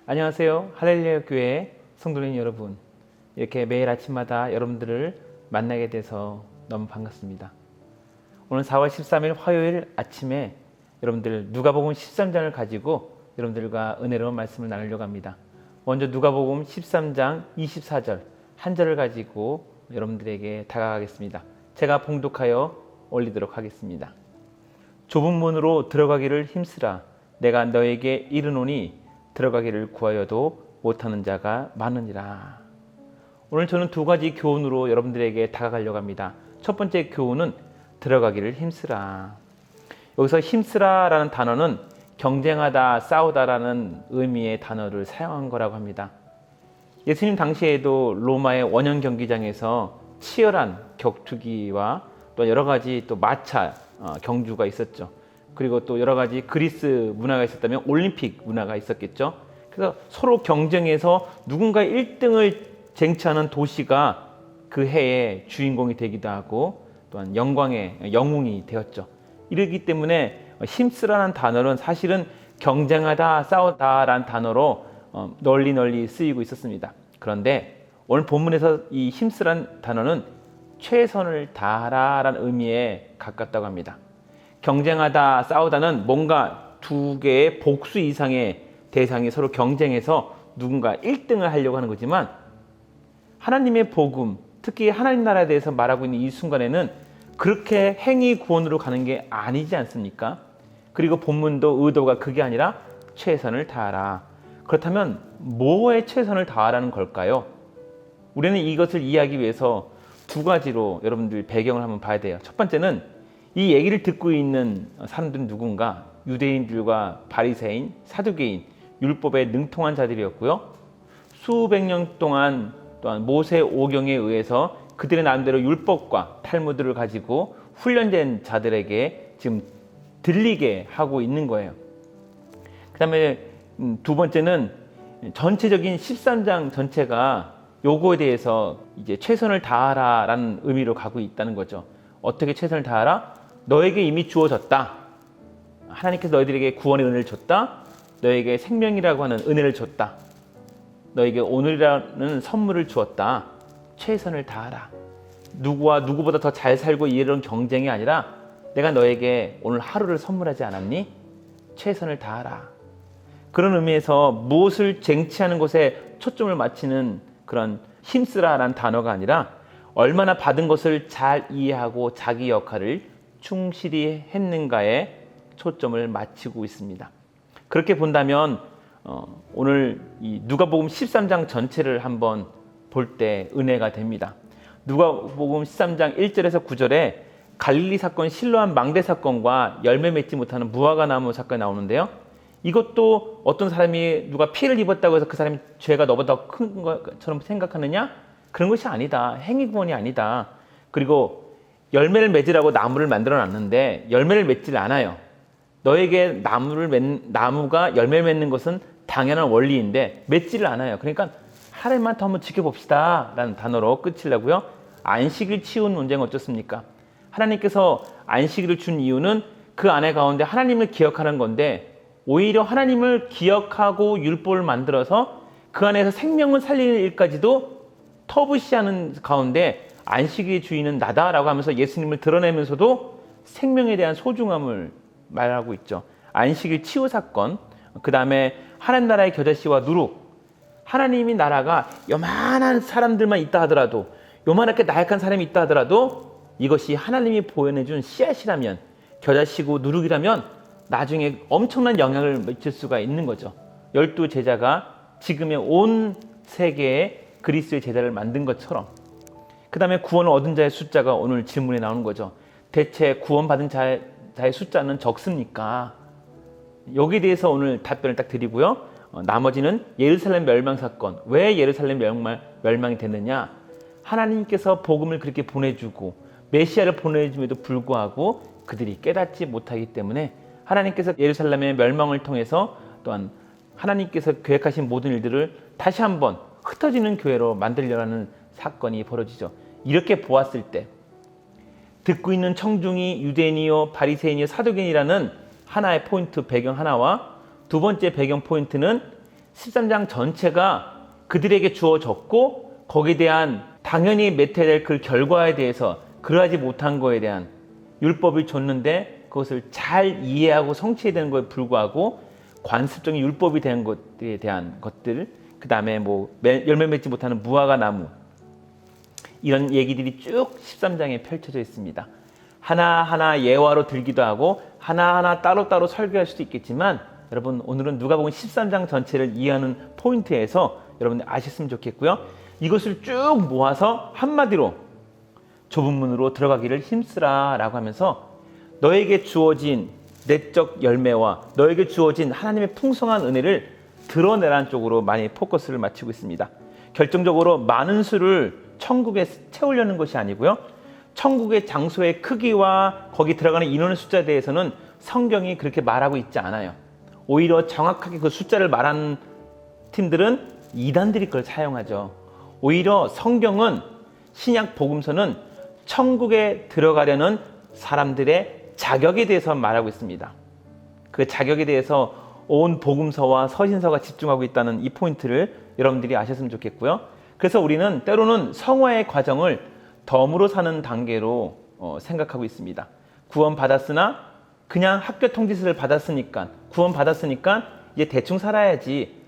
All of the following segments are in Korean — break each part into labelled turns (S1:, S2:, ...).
S1: 안녕하세요. 할렐루야 교회 성도님 여러분. 이렇게 매일 아침마다 여러분들을 만나게 돼서 너무 반갑습니다. 오늘 4월 13일 화요일 아침에 여러분들 누가복음 13장을 가지고 여러분들과 은혜로운 말씀을 나누려고 합니다. 먼저 누가복음 13장 24절 한 절을 가지고 여러분들에게 다가가겠습니다. 제가 봉독하여 올리도록 하겠습니다. 좁은 문으로 들어가기를 힘쓰라. 내가 너에게 이르노니 들어가기를 구하여도 못하는 자가 많으니라. 오늘 저는 두 가지 교훈으로 여러분들에게 다가가려고 합니다. 첫 번째 교훈은 들어가기를 힘쓰라. 여기서 힘쓰라라는 단어는 경쟁하다, 싸우다라는 의미의 단어를 사용한 거라고 합니다. 예수님 당시에도 로마의 원형 경기장에서 치열한 격투기와 또 여러 가지 또 마차 경주가 있었죠. 그리고 또 여러 가지 그리스 문화가 있었다면 올림픽 문화가 있었겠죠. 그래서 서로 경쟁해서 누군가 1등을 쟁취하는 도시가 그 해의 주인공이 되기도 하고 또한 영광의 영웅이 되었죠. 이러기 때문에 힘쓰라는 단어는 사실은 경쟁하다, 싸우다라는 단어로 널리 쓰이고 있었습니다. 그런데 오늘 본문에서 이 힘쓰라는 단어는 최선을 다하라라는 의미에 가깝다고 합니다. 경쟁하다, 싸우다는 뭔가 두 개의 복수 이상의 대상이 서로 경쟁해서 누군가 1등을 하려고 하는 거지만 하나님의 복음, 특히 하나님 나라에 대해서 말하고 있는 이 순간에는 그렇게 행위 구원으로 가는 게 아니지 않습니까? 그리고 본문도 의도가 그게 아니라 최선을 다하라. 그렇다면 뭐에 최선을 다하라는 걸까요? 우리는 이것을 이해하기 위해서 두 가지로 여러분들 배경을 한번 봐야 돼요. 첫 번째는 이 얘기를 듣고 있는 사람들은 누군가 유대인들과 바리새인, 사두개인, 율법에 능통한 자들이었고요. 수백 년 동안 또한 모세 오경에 의해서 그들의 나름대로 율법과 탈무드를 가지고 훈련된 자들에게 지금 들리게 하고 있는 거예요. 그 다음에 두 번째는 전체적인 13장 전체가 요거에 대해서 이제 최선을 다하라라는 의미로 가고 있다는 거죠. 어떻게 최선을 다하라? 너에게 이미 주어졌다. 하나님께서 너희들에게 구원의 은혜를 줬다. 너에게 생명이라고 하는 은혜를 줬다. 너에게 오늘이라는 선물을 주었다. 최선을 다하라. 누구와 누구보다 더 잘 살고 이런 경쟁이 아니라 내가 너에게 오늘 하루를 선물하지 않았니? 최선을 다하라. 그런 의미에서 무엇을 쟁취하는 것에 초점을 맞추는 그런 힘쓰라라는 단어가 아니라 얼마나 받은 것을 잘 이해하고 자기 역할을 충실히 했는가에 초점을 맞추고 있습니다. 그렇게 본다면 오늘 이 누가복음 13장 전체를 한번 볼 때 은혜가 됩니다. 누가복음 13장 1절에서 9절에 갈릴리 사건 실로암 망대 사건과 열매 맺지 못하는 무화과 나무 사건이 나오는데요. 이것도 어떤 사람이 누가 피해를 입었다고 해서 그 사람이 죄가 너보다 큰 것처럼 생각하느냐? 그런 것이 아니다. 행위 구원이 아니다. 그리고 열매를 맺으라고 나무를 만들어 놨는데 열매를 맺질 않아요. 너에게 나무가 열매를 맺는 것은 당연한 원리인데 맺지를 않아요. 그러니까 하루만 더 한번 지켜봅시다 라는 단어로 끝이려고요. 안식일 치운 문제는 어떻습니까? 하나님께서 안식일을 준 이유는 그 안에 가운데 하나님을 기억하는 건데 오히려 하나님을 기억하고 율법을 만들어서 그 안에서 생명을 살리는 일까지도 터부시하는 가운데 안식의 주인은 나다라고 하면서 예수님을 드러내면서도 생명에 대한 소중함을 말하고 있죠. 안식일 치유 사건, 그 다음에 하나님 나라의 겨자씨와 누룩. 하나님이 나라가 요만한 사람들만 있다 하더라도 요만하게 나약한 사람이 있다 하더라도 이것이 하나님이 보여내준 씨앗이라면 겨자씨고 누룩이라면 나중에 엄청난 영향을 미칠 수가 있는 거죠. 12 제자가 지금의 온 세계에 그리스도의 제자를 만든 것처럼 그 다음에 구원을 얻은 자의 숫자가 오늘 질문에 나오는 거죠. 대체 구원받은 자의 숫자는 적습니까? 여기에 대해서 오늘 답변을 딱 드리고요. 나머지는 예루살렘 멸망 사건. 왜 예루살렘 멸망이 됐느냐? 하나님께서 복음을 그렇게 보내주고 메시아를 보내줌에도 불구하고 그들이 깨닫지 못하기 때문에 하나님께서 예루살렘의 멸망을 통해서 또한 하나님께서 계획하신 모든 일들을 다시 한번 흩어지는 교회로 만들려는 사건이 벌어지죠. 이렇게 보았을 때 듣고 있는 청중이 유대인이요 바리새인이요 사두개인이라는 하나의 포인트 배경 하나와 두 번째 배경 포인트는 13장 전체가 그들에게 주어졌고 거기에 대한 당연히 맺어야 될 그 결과에 대해서 그러하지 못한 거에 대한 율법을 줬는데 그것을 잘 이해하고 성취해야 되는 것에 불구하고 관습적인 율법이 된 것들에 대한 것들, 그 다음에 뭐 열매 맺지 못하는 무화과 나무, 이런 얘기들이 쭉 13장에 펼쳐져 있습니다. 하나하나 예화로 들기도 하고 하나하나 따로따로 설교할 수도 있겠지만 여러분 오늘은 누가복음 13장 전체를 이해하는 포인트에서 여러분들 아셨으면 좋겠고요. 이것을 쭉 모아서 한마디로 좁은 문으로 들어가기를 힘쓰라 라고 하면서 너에게 주어진 내적 열매와 너에게 주어진 하나님의 풍성한 은혜를 드러내라는 쪽으로 많이 포커스를 맞추고 있습니다. 결정적으로 많은 수를 천국에 채우려는 것이 아니고요. 천국의 장소의 크기와 거기 들어가는 인원의 숫자에 대해서는 성경이 그렇게 말하고 있지 않아요. 오히려 정확하게 그 숫자를 말하는 팀들은 이단들이 그걸 사용하죠. 오히려 성경은 신약 복음서는 천국에 들어가려는 사람들의 자격에 대해서 말하고 있습니다. 그 자격에 대해서 온 복음서와 서신서가 집중하고 있다는 이 포인트를 여러분들이 아셨으면 좋겠고요. 그래서 우리는 때로는 성화의 과정을 덤으로 사는 단계로 생각하고 있습니다. 구원 받았으나 그냥 학교 통지서를 받았으니까 구원 받았으니까 이제 대충 살아야지.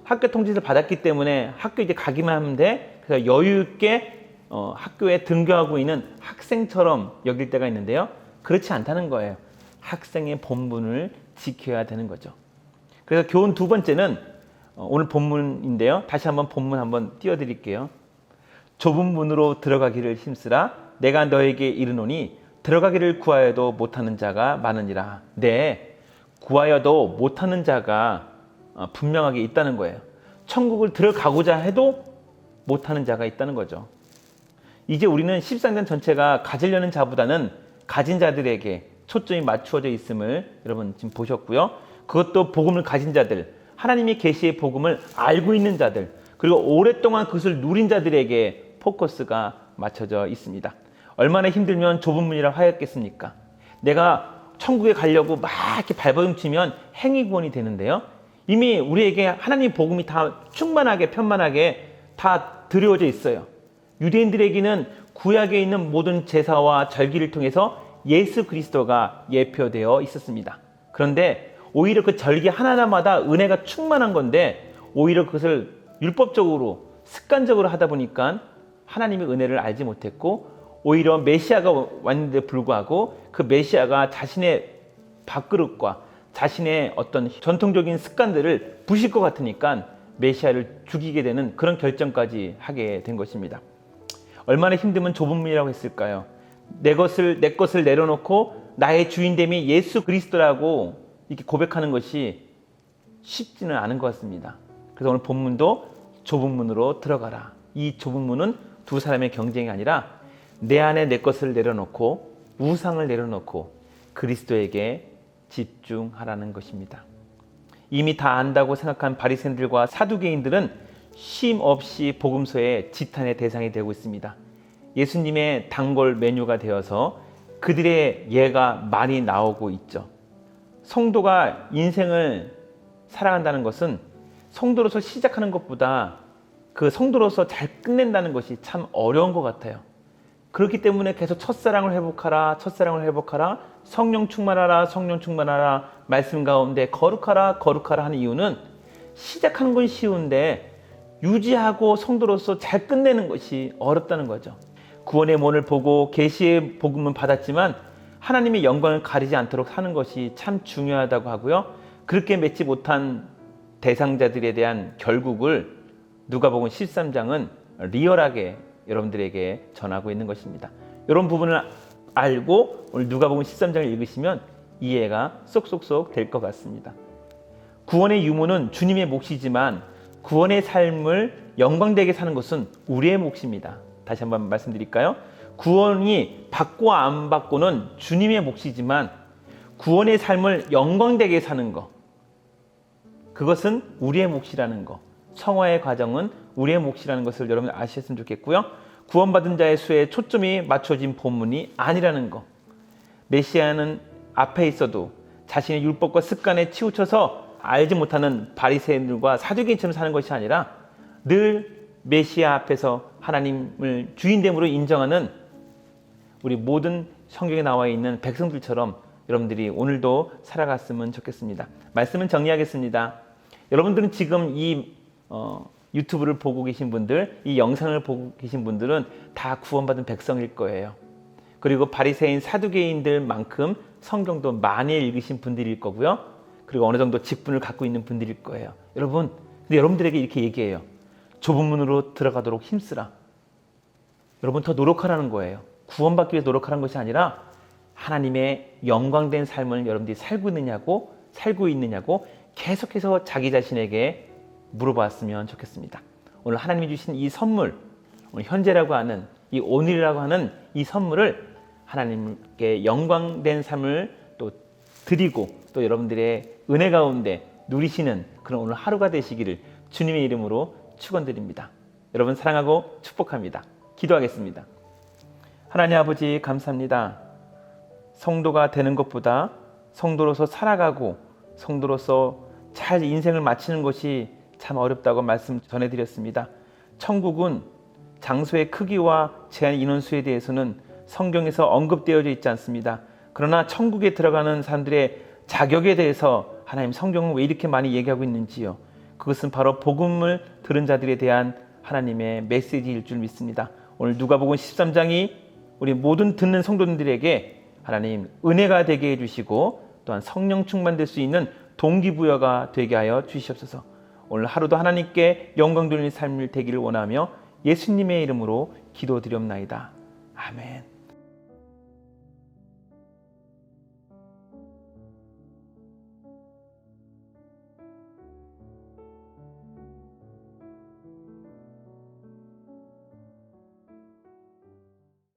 S1: 학교 통지서를 받았기 때문에 학교 이제 가기만 하면 돼. 그래서 여유 있게 학교에 등교하고 있는 학생처럼 여길 때가 있는데요. 그렇지 않다는 거예요. 학생의 본분을 지켜야 되는 거죠. 그래서 교훈 두 번째는 오늘 본문인데요. 다시 한번 본문 한번 띄워드릴게요. 좁은 문으로 들어가기를 힘쓰라. 내가 너에게 이르노니 들어가기를 구하여도 못하는 자가 많으니라. 네, 구하여도 못하는 자가 분명하게 있다는 거예요. 천국을 들어가고자 해도 못하는 자가 있다는 거죠. 이제 우리는 13장 전체가 가지려는 자보다는 가진 자들에게 초점이 맞추어져 있음을 여러분 지금 보셨고요. 그것도 복음을 가진 자들, 하나님의 계시의 복음을 알고 있는 자들, 그리고 오랫동안 그것을 누린 자들에게 포커스가 맞춰져 있습니다. 얼마나 힘들면 좁은 문이라 하였겠습니까? 내가 천국에 가려고 막 이렇게 발버둥치면 행위 구원이 되는데요. 이미 우리에게 하나님 복음이 다 충만하게 편만하게 다 드려져 있어요. 유대인들에게는 구약에 있는 모든 제사와 절기를 통해서 예수 그리스도가 예표되어 있었습니다. 그런데 오히려 그 절기 하나하나마다 은혜가 충만한 건데 오히려 그것을 율법적으로 습관적으로 하다 보니까 하나님의 은혜를 알지 못했고 오히려 메시아가 왔는데 불구하고 그 메시아가 자신의 밥그릇과 자신의 어떤 전통적인 습관들을 부실 것 같으니까 메시아를 죽이게 되는 그런 결정까지 하게 된 것입니다. 얼마나 힘들면 좁은 문이라고 했을까요? 내 것을 내려놓고 나의 주인됨이 예수 그리스도라고 이렇게 고백하는 것이 쉽지는 않은 것 같습니다. 그래서 오늘 본문도 좁은 문으로 들어가라. 이 좁은 문은 두 사람의 경쟁이 아니라 내 안에 내 것을 내려놓고 우상을 내려놓고 그리스도에게 집중하라는 것입니다. 이미 다 안다고 생각한 바리새인들과 사두개인들은 쉼 없이 복음서의 지탄의 대상이 되고 있습니다. 예수님의 단골 메뉴가 되어서 그들의 예가 많이 나오고 있죠. 성도가 인생을 살아간다는 것은 성도로서 시작하는 것보다 그 성도로서 잘 끝낸다는 것이 참 어려운 것 같아요. 그렇기 때문에 계속 첫사랑을 회복하라, 첫사랑을 회복하라, 성령 충만하라, 성령 충만하라, 말씀 가운데 거룩하라, 거룩하라 하는 이유는 시작하는 건 쉬운데 유지하고 성도로서 잘 끝내는 것이 어렵다는 거죠. 구원의 문을 보고 계시의 복음은 받았지만 하나님의 영광을 가리지 않도록 사는 것이 참 중요하다고 하고요. 그렇게 맺지 못한 대상자들에 대한 결국을 누가복음 13장은 리얼하게 여러분들에게 전하고 있는 것입니다. 이런 부분을 알고 오늘 누가복음 13장을 읽으시면 이해가 쏙쏙쏙 될 것 같습니다. 구원의 유무는 주님의 몫이지만 구원의 삶을 영광되게 사는 것은 우리의 몫입니다. 다시 한번 말씀드릴까요? 구원이 받고 안 받고는 주님의 몫이지만 구원의 삶을 영광되게 사는 것, 그것은 우리의 몫이라는 것, 성화의 과정은 우리의 몫이라는 것을 여러분 아셨으면 좋겠고요. 구원받은 자의 수에 초점이 맞춰진 본문이 아니라는 것. 메시아는 앞에 있어도 자신의 율법과 습관에 치우쳐서 알지 못하는 바리새인들과 사두개인처럼 사는 것이 아니라 늘 메시아 앞에서 하나님을 주인됨으로 인정하는 우리 모든 성경에 나와 있는 백성들처럼 여러분들이 오늘도 살아갔으면 좋겠습니다. 말씀은 정리하겠습니다. 여러분들은 지금 이 유튜브를 보고 계신 분들, 이 영상을 보고 계신 분들은 다 구원받은 백성일 거예요. 그리고 바리새인 사두개인들만큼 성경도 많이 읽으신 분들일 거고요. 그리고 어느 정도 직분을 갖고 있는 분들일 거예요. 여러분, 근데 여러분들에게 이렇게 얘기해요. 좁은 문으로 들어가도록 힘쓰라. 여러분 더 노력하라는 거예요. 구원받기 위해 노력하는 것이 아니라 하나님의 영광된 삶을 여러분들이 살고 있느냐고 계속해서 자기 자신에게 물어봤으면 좋겠습니다. 오늘 하나님이 주신 이 선물, 오늘 현재라고 하는 이 오늘이라고 하는 이 선물을 하나님께 영광된 삶을 또 드리고 또 여러분들의 은혜 가운데 누리시는 그런 오늘 하루가 되시기를 주님의 이름으로 축원드립니다. 여러분 사랑하고 축복합니다. 기도하겠습니다. 하나님 아버지 감사합니다. 성도가 되는 것보다 성도로서 살아가고 성도로서 잘 인생을 마치는 것이 참 어렵다고 말씀 전해드렸습니다. 천국은 장소의 크기와 제한 인원수에 대해서는 성경에서 언급되어져 있지 않습니다. 그러나 천국에 들어가는 사람들의 자격에 대해서 하나님 성경은 왜 이렇게 많이 얘기하고 있는지요. 그것은 바로 복음을 들은 자들에 대한 하나님의 메시지일 줄 믿습니다. 오늘 누가복음 13장이 우리 모든 듣는 성도님들에게 하나님 은혜가 되게 해주시고 또한 성령 충만될 수 있는 동기부여가 되게 하여 주시옵소서. 오늘 하루도 하나님께 영광 돌리는 삶을 되기를 원하며 예수님의 이름으로 기도드리옵나이다. 아멘.